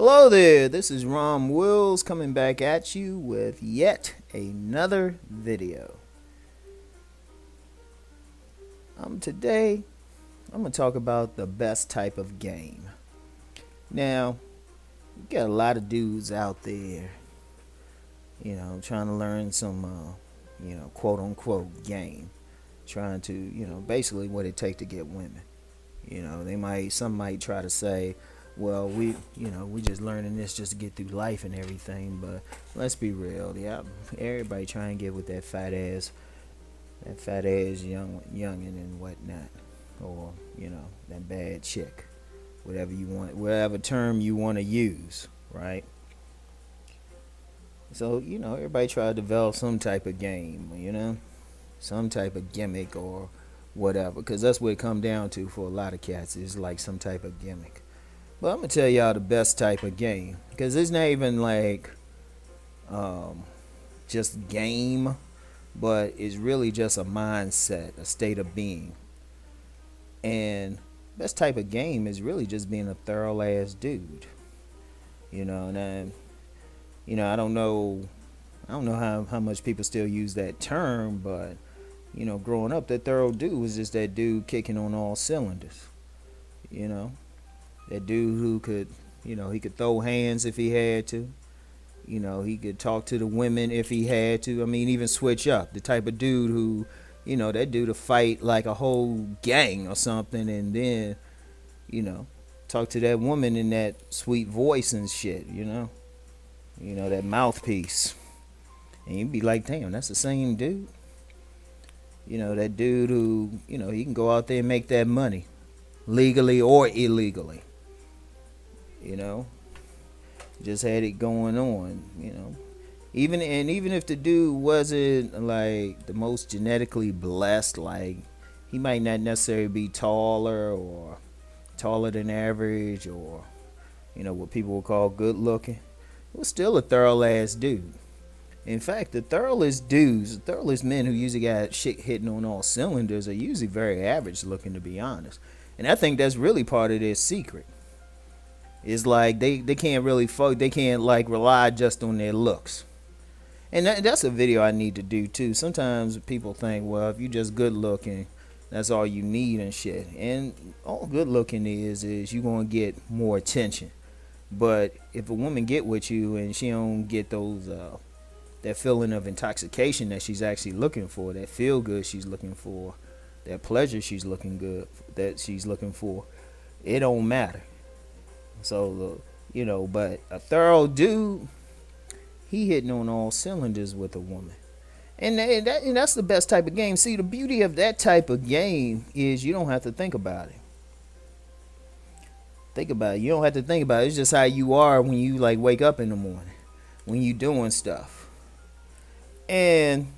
Hello there, this is Rom Wills coming back at you with yet another video. Today, I'm going to talk about the best type of game. Now, you got a lot of dudes out there, trying to learn some, quote unquote game. Trying to, basically what it takes to get women. Some might try to say, well, we just learning this just to get through life and everything. But let's be real, yeah, everybody trying to get with that fat ass youngin and whatnot, or that bad chick, whatever you want, whatever term you want to use, right? So everybody try to develop some type of game, some type of gimmick or whatever, because that's what it come down to for a lot of cats is like some type of gimmick. But I'm gonna tell y'all the best type of game, because it's not even like just game, but it's really just a mindset, a state of being. And best type of game is really just being a thorough ass dude. And I don't know how much people still use that term, but growing up, that thorough dude was just that dude kicking on all cylinders. You know, that dude who could, he could throw hands if he had to. He could talk to the women if he had to. I mean, even switch up. The type of dude who, that dude to fight like a whole gang or something, and then, talk to that woman in that sweet voice and shit. That mouthpiece, and you'd be like, damn, that's the same dude. That dude who, he can go out there and make that money, legally or illegally. You know, just had it going on. Even if the dude wasn't like the most genetically blessed, like he might not necessarily be taller than average, or what people would call good looking. It was still a thorough ass dude. In fact, the thoroughest men who usually got shit hitting on all cylinders are usually very average looking, to be honest. And I think that's really part of their secret. It's like they can't really they can't like rely just on their looks. And that's a video I need to do too. Sometimes people think, well, if you just good looking, that's all you need and shit. And all good looking is you gonna get more attention. But if a woman get with you and she don't get those that feeling of intoxication that she's actually looking for, that feel good she's looking for, that pleasure she's looking for, it don't matter. So but a thorough dude, he hitting on all cylinders with a woman. And that's the best type of game. See, the beauty of that type of game is you don't have to think about it. You don't have to think about it. It's just how you are when you like wake up in the morning, when you doing stuff. And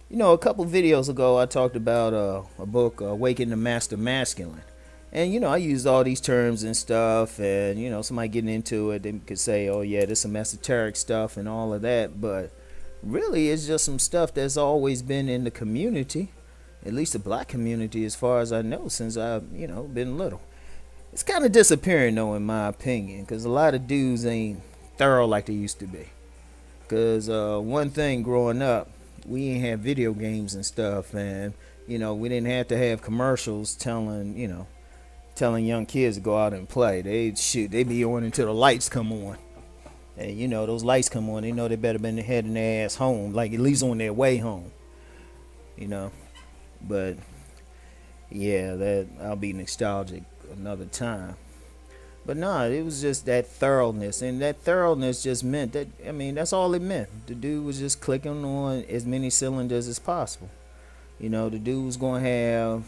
a couple videos ago, I talked about a book, Awaken the Master Masculine. And I used all these terms and stuff, and somebody getting into it, they could say, oh yeah, this is some esoteric stuff and all of that, but really it's just some stuff that's always been in the community, at least the black community, as far as I know, since I've been little. It's kind of disappearing though, in my opinion, because a lot of dudes ain't thorough like they used to be. Because one thing, growing up, we ain't have video games and stuff, and we didn't have to have commercials telling young kids to go out and play. They be on until the lights come on. And those lights come on, they know they better been heading their ass home, like at least on their way home. But yeah, that I'll be nostalgic another time. But nah, it was just that thoroughness, and that thoroughness just meant that, I mean, that's all it meant. The dude was just clicking on as many cylinders as possible. The dude was gonna have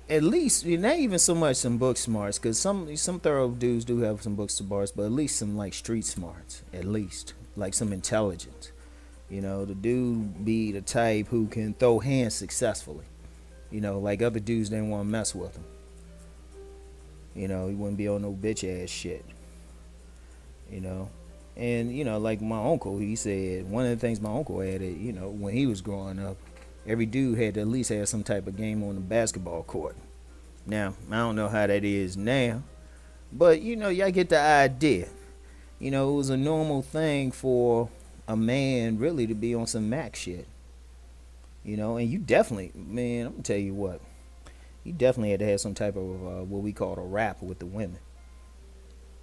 at least, not even so much some book smarts, because some thorough dudes do have some book smarts, but at least some like street smarts, at least like some intelligence. The dude be the type who can throw hands successfully. Like other dudes didn't want to mess with him. He wouldn't be on no bitch ass shit. And like my uncle, he said one of the things my uncle had, when he was growing up, every dude had to at least have some type of game on the basketball court. Now, I don't know how that is now, But y'all get the idea. It was a normal thing for a man really to be on some Mac shit. And you definitely, man, I'm gonna tell you what, you definitely had to have some type of what we call a rap with the women.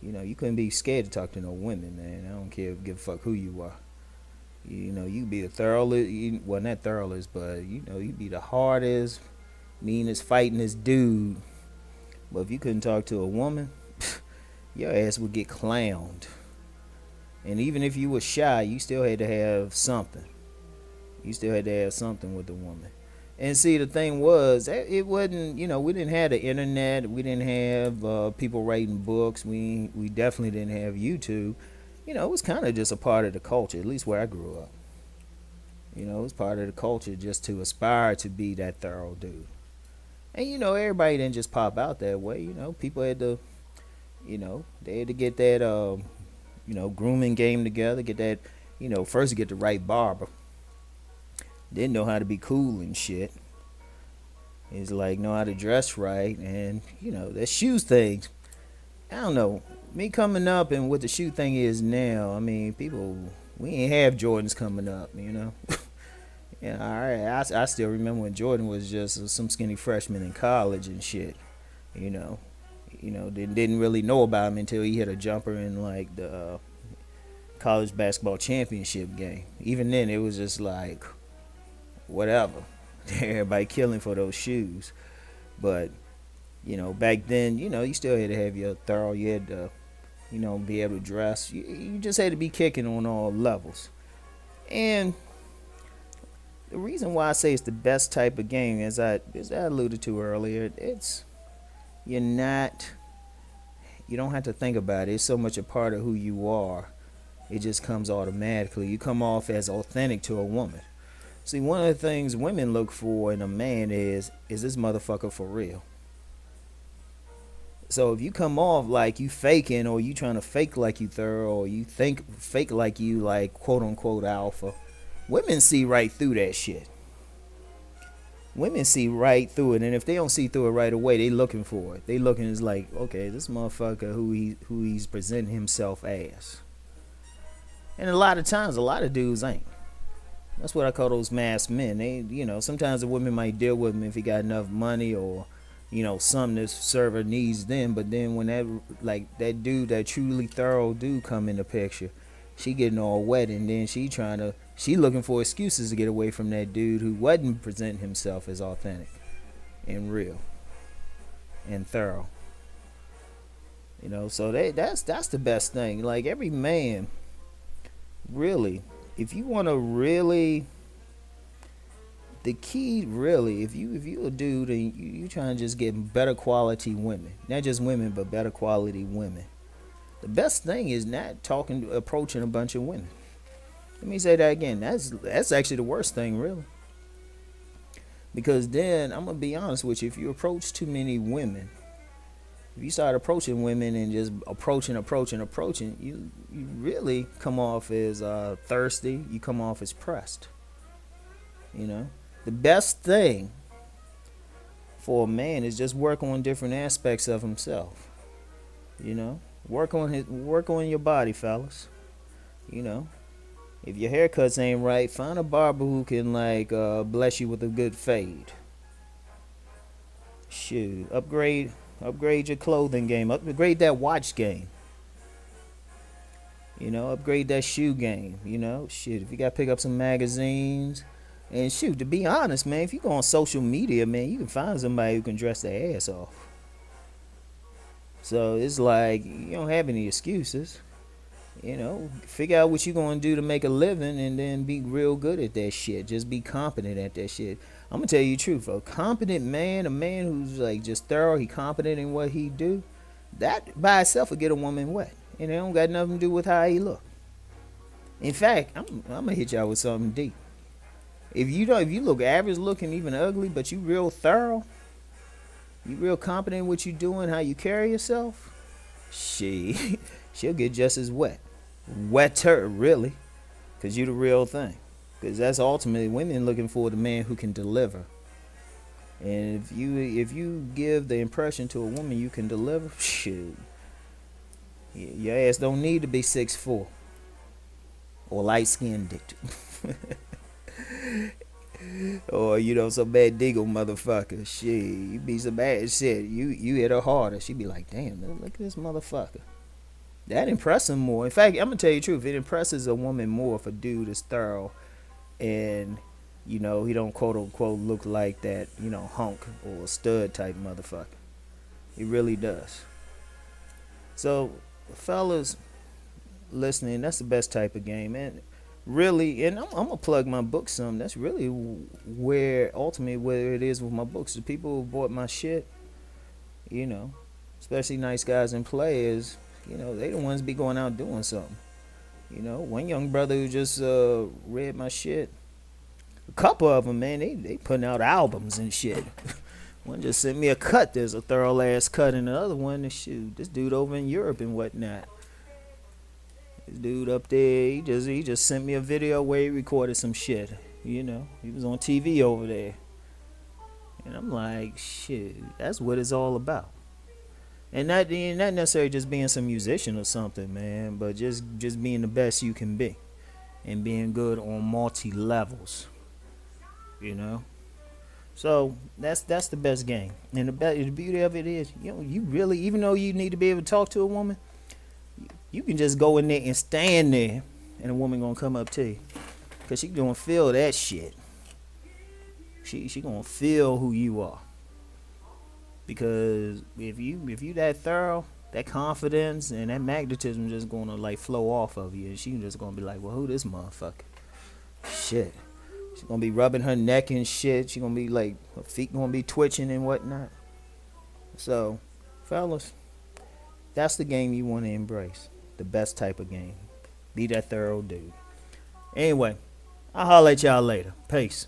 You couldn't be scared to talk to no women, man. I don't care, give a fuck who you are. You be the thoroughest, well, not thoroughest, but you be the hardest, meanest, fightingest dude. But if you couldn't talk to a woman, your ass would get clowned. And even if you were shy, you still had to have something. You still had to have something with the woman. And see, the thing was, it wasn't. We didn't have the internet. We didn't have people writing books. We definitely didn't have YouTube. It was kind of just a part of the culture, at least where I grew up. It was part of the culture just to aspire to be that thorough dude. And everybody didn't just pop out that way. People had to, they had to get that, grooming game together. Get that, first get the right barber. Didn't know how to be cool and shit. It's like know how to dress right, and that shoes thing. I don't know. Me coming up and what the shoe thing is now. I mean, people, we ain't have Jordans coming up. Yeah, all right. I still remember when Jordan was just some skinny freshman in college and shit. You know, didn't really know about him until he hit a jumper in like the college basketball championship game. Even then, it was just like whatever. Everybody killing for those shoes, but back then, you still had to have your thorough. You had to, be able to dress. You just had to be kicking on all levels, and the reason why I say it's the best type of game, as I alluded to earlier, you're not you don't have to think about it. It's so much a part of who you are. It just comes automatically. You come off as authentic to a woman. See, one of the things women look for in a man is this motherfucker for real? So if you come off like you faking, or you trying to fake like you thorough, or you think fake like you like quote unquote alpha, women see right through that shit. Women see right through it, and if they don't see through it right away, they looking for it. They looking as like, okay, this motherfucker who he's presenting himself as. And a lot of times, a lot of dudes ain't. That's what I call those masked men. They, sometimes the women might deal with him if he got enough money or, something to serve her needs then. But then when that dude, that truly thorough dude come in the picture, she getting all wet, and then she looking for excuses to get away from that dude who wasn't presenting himself as authentic and real and thorough. So that's the best thing. Like every man, really, if you want to really, the key really, if you a dude and you trying to just get better quality women, not just women but better quality women, the best thing is not approaching a bunch of women. Let me say that again. That's actually the worst thing, really. Because then I'm gonna be honest with you, if you approach too many women, if you start approaching women and just approaching, you really come off as thirsty. You come off as pressed. The best thing for a man is just work on different aspects of himself. Work on your body, fellas. If your haircuts ain't right, find a barber who can bless you with a good fade. Shoot, upgrade your clothing game. Upgrade that watch game. Upgrade that shoe game. Shit, if you gotta pick up some magazines, and shoot, to be honest, man, if you go on social media, man, you can find somebody who can dress their ass off. So it's like you don't have any excuses. Figure out what you're gonna do to make a living, and then be real good at that shit. Just be competent at that shit. I'm gonna tell you the truth. A competent man, a man who's like just thorough, he competent in what he do, that by itself will get a woman wet, and it don't got nothing to do with how he look. In fact, I'm gonna hit y'all with something deep. If you look average looking, even ugly, but you real thorough, you real competent in what you doing, how you carry yourself, she'll get just as wet. Wetter, really, because you the real thing. Because that's ultimately women looking for the man who can deliver. And if you give the impression to a woman you can deliver, shoot, Your ass don't need to be 6'4" or light skinned. Or some bad deagle motherfucker. Shit, you be some bad shit. You hit her harder. She be like, damn, look at this motherfucker. That impresses him more. In fact, I'm gonna tell you the truth. It impresses a woman more if a dude is thorough and he don't quote unquote look like that hunk or stud type motherfucker. It really does. So, fellas listening, that's the best type of game, and really, and I'm gonna plug my book some. That's really where it is with my books. The people who bought my shit, you know, especially nice guys and players, they the ones be going out doing something. One young brother who just read my shit. A couple of them, man, they putting out albums and shit. One just sent me a cut. There's a thorough ass cut, and the other one, shoot, this dude over in Europe and whatnot. This dude up there, he just sent me a video where he recorded some shit. He was on TV over there, and I'm like, shit, that's what it's all about. And not necessarily just being some musician or something, man, but just being the best you can be, and being good on multi levels. So that's the best game, and the beauty of it is, you really, even though you need to be able to talk to a woman, you can just go in there and stand there, and a woman gonna come up to you, cause she gonna feel that shit. She gonna feel who you are, because if you that thorough, that confidence and that magnetism just gonna like flow off of you, and she just gonna be like, well, who this motherfucker? Shit. She's gonna be rubbing her neck and shit. She gonna be like, her feet gonna be twitching and whatnot. So, fellas, that's the game you want to embrace. The best type of game. Be that thorough dude. Anyway, I'll holler at y'all later. Peace.